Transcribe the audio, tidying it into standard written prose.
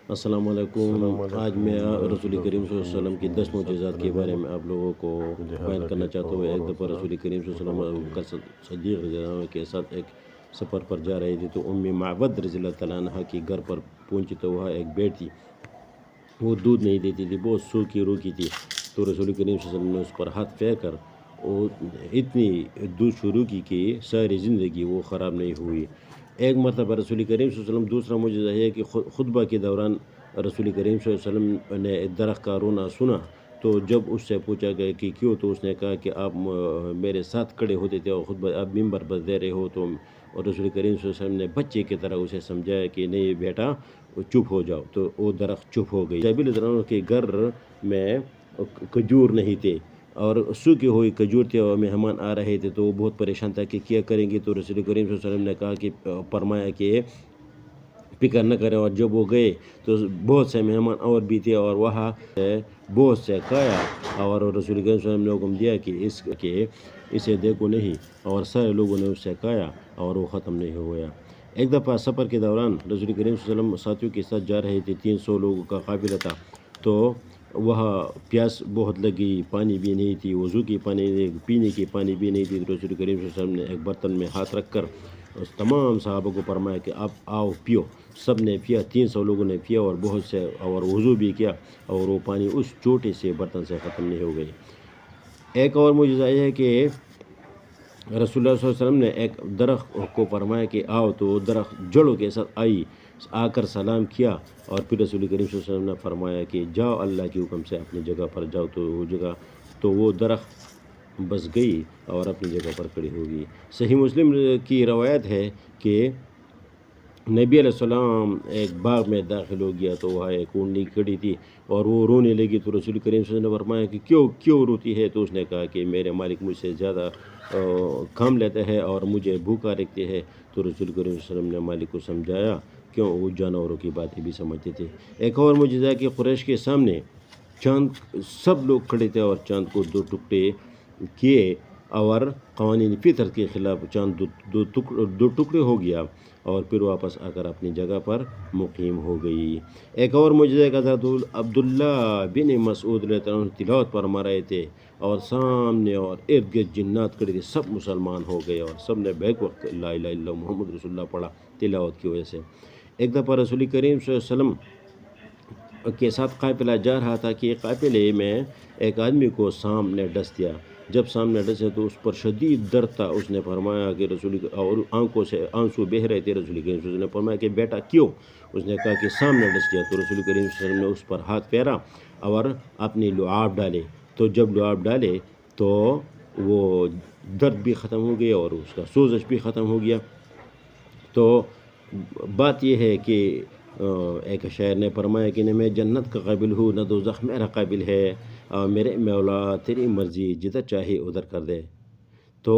السلام علیکم۔ آج میں رسول کریم صلی اللہ علیہ وسلم کی 10 معجزات کے بارے میں آپ لوگوں کو بیان کرنا چاہتا ہوں۔ ایک دفعہ رسول کریم صلی اللہ علیہ وسلم کا صدیق رضی اللہ عنہ کے ساتھ ایک سفر پر جا رہے تھے، تو معبد رضی اللہ تعالیٰ عنہ کے گھر پر پہنچی تو وہاں ایک بیٹ تھی، وہ دودھ نہیں دیتی تھی، بہت سوکھی روکی تھی۔ تو رسول کریم صلی اللہ علیہ وسلم نے اس پر ہاتھ پھیر کر وہ اتنی دودھ شروع کی کہ ساری زندگی وہ خراب نہیں ہوئی۔ ایک مرتبہ رسول کریم صلی اللہ علیہ وسلم دوسرا معجزہ ہے کہ خطبہ کے دوران رسول کریم صلی اللہ علیہ وسلم نے درخت کا رونا سنا، تو جب اس سے پوچھا گیا کہ کیوں، تو اس نے کہا کہ آپ میرے ساتھ کھڑے ہوتے تھے اور خطبہ آپ ممبر پر دے رہے ہو، تو اور رسول کریم صلی اللہ علیہ وسلم نے بچے کی طرح اسے سمجھایا کہ نہیں بیٹا چپ ہو جاؤ، تو وہ درخت چپ ہو گئی۔ جابر رضی اللہ عنہ کے گھر میں کھجور نہیں تھے اور سوکھی ہوئی کھجور تھے اور مہمان آ رہے تھے، تو وہ بہت پریشان تھا کہ کیا کریں گے۔ تو رسول کریم صلی اللہ علیہ وسلم نے کہا کہ فرمایا کہ فکر نہ کریں، اور جب وہ گئے تو بہت سے مہمان اور بھی تھے اور وہاں بہت سے کھایا، اور رسول کریم صلی اللہ علیہ وسلم نے حکم دیا کہ اسے دیکھو نہیں، اور سارے لوگوں نے اس سے کھایا اور وہ ختم نہیں ہو گیا۔ ایک دفعہ سفر کے دوران رسول کریم صلی اللہ علیہ وسلم ساتھیوں کے ساتھ جا رہے تھے، 300 لوگوں کا قافلہ تھا، تو وہاں پیاس بہت لگی، پانی بھی نہیں تھی، وضو کی پانی نہیں، پینے کی پانی بھی نہیں تھی۔ رسول کریم صلی اللہ علیہ وسلم نے ایک برتن میں ہاتھ رکھ کر اس تمام صحابہ کو فرمایا کہ آپ آؤ پیو۔ سب نے پیا، 300 لوگوں نے پیا اور بہت سے اور وضو بھی کیا، اور وہ پانی اس چھوٹے سے برتن سے ختم نہیں ہو گئی۔ ایک اور معجزہ یہ ہے کہ رسول اللہ صلی اللہ علیہ وسلم نے ایک درخت کو فرمایا کہ آؤ، تو وہ درخت جڑوں کے ساتھ آ کر سلام کیا، اور پھر رسول کریم صلی اللہ علیہ وسلم نے فرمایا کہ جاؤ اللہ کے حکم سے اپنی جگہ پر جاؤ، تو وہ درخت بس گئی اور اپنی جگہ پر کھڑی ہو گئی۔ صحیح مسلم کی روایت ہے کہ نبی علیہ السلام ایک باغ میں داخل ہو گیا، تو وہاں ایک اونٹنی کھڑی تھی اور وہ رونے لگی، تو رسول کریم صلی اللہ علیہ وسلم نے فرمایا کہ کیوں روتی ہے؟ تو اس نے کہا کہ میرے مالک مجھ سے زیادہ کام لیتے ہیں اور مجھے بھوکا رکھتے ہیں۔ تو رسول کریم صلی اللہ علیہ وسلم نے مالک کو سمجھایا، کیوں وہ جانوروں کی باتیں بھی سمجھتے تھے۔ ایک اور معجزہ ہے کہ قریش کے سامنے چاند سب لوگ کھڑے تھے اور چاند کو 2 ٹکڑے کیے، اور قوانین فطرت کے خلاف چاند دو ٹکڑے ہو گیا اور پھر واپس آ کر اپنی جگہ پر مقیم ہو گئی۔ ایک اور معجزہ کہ حضرت عبداللہ بن مسعود رضی اللہ عنہ تلاوت فرما رہے تھے اور سامنے اور ارد گرد جنات کھڑے تھے، سب مسلمان ہو گئے اور سب نے بیک وقت لا الہ الا اللہ محمد رسول اللہ پڑھا تلاوت کی وجہ سے۔ ایک دفعہ رسول کریم صلی اللہ علیہ وسلم کے ساتھ قافلہ جا رہا تھا کہ قافلے میں ایک آدمی کو سانپ نے ڈس دیا۔ جب سامنے ڈسے تو اس پر شدید درد تھا۔ اس نے فرمایا کہ اور آنکھوں سے آنسو بہہ رہے تھے۔ رسول کریم صلی اللہ علیہ وسلم نے فرمایا کہ بیٹا کیوں؟ اس نے کہا کہ سامنے ڈس دیا۔ تو رسول کریم صلی اللہ علیہ وسلم نے اس پر ہاتھ پھیرا اور اپنی لعاب ڈالے، تو جب لعاب ڈالے تو وہ درد بھی ختم ہو گیا اور اس کا سوزش بھی ختم ہو گیا۔ تو بات یہ ہے کہ ایک شاعر نے فرمایا کہ نہ میں جنت کا قابل ہوں نہ دوزخ میرا قابل ہے، میرے مولا تیری مرضی جدھر چاہے ادھر کر دے۔ تو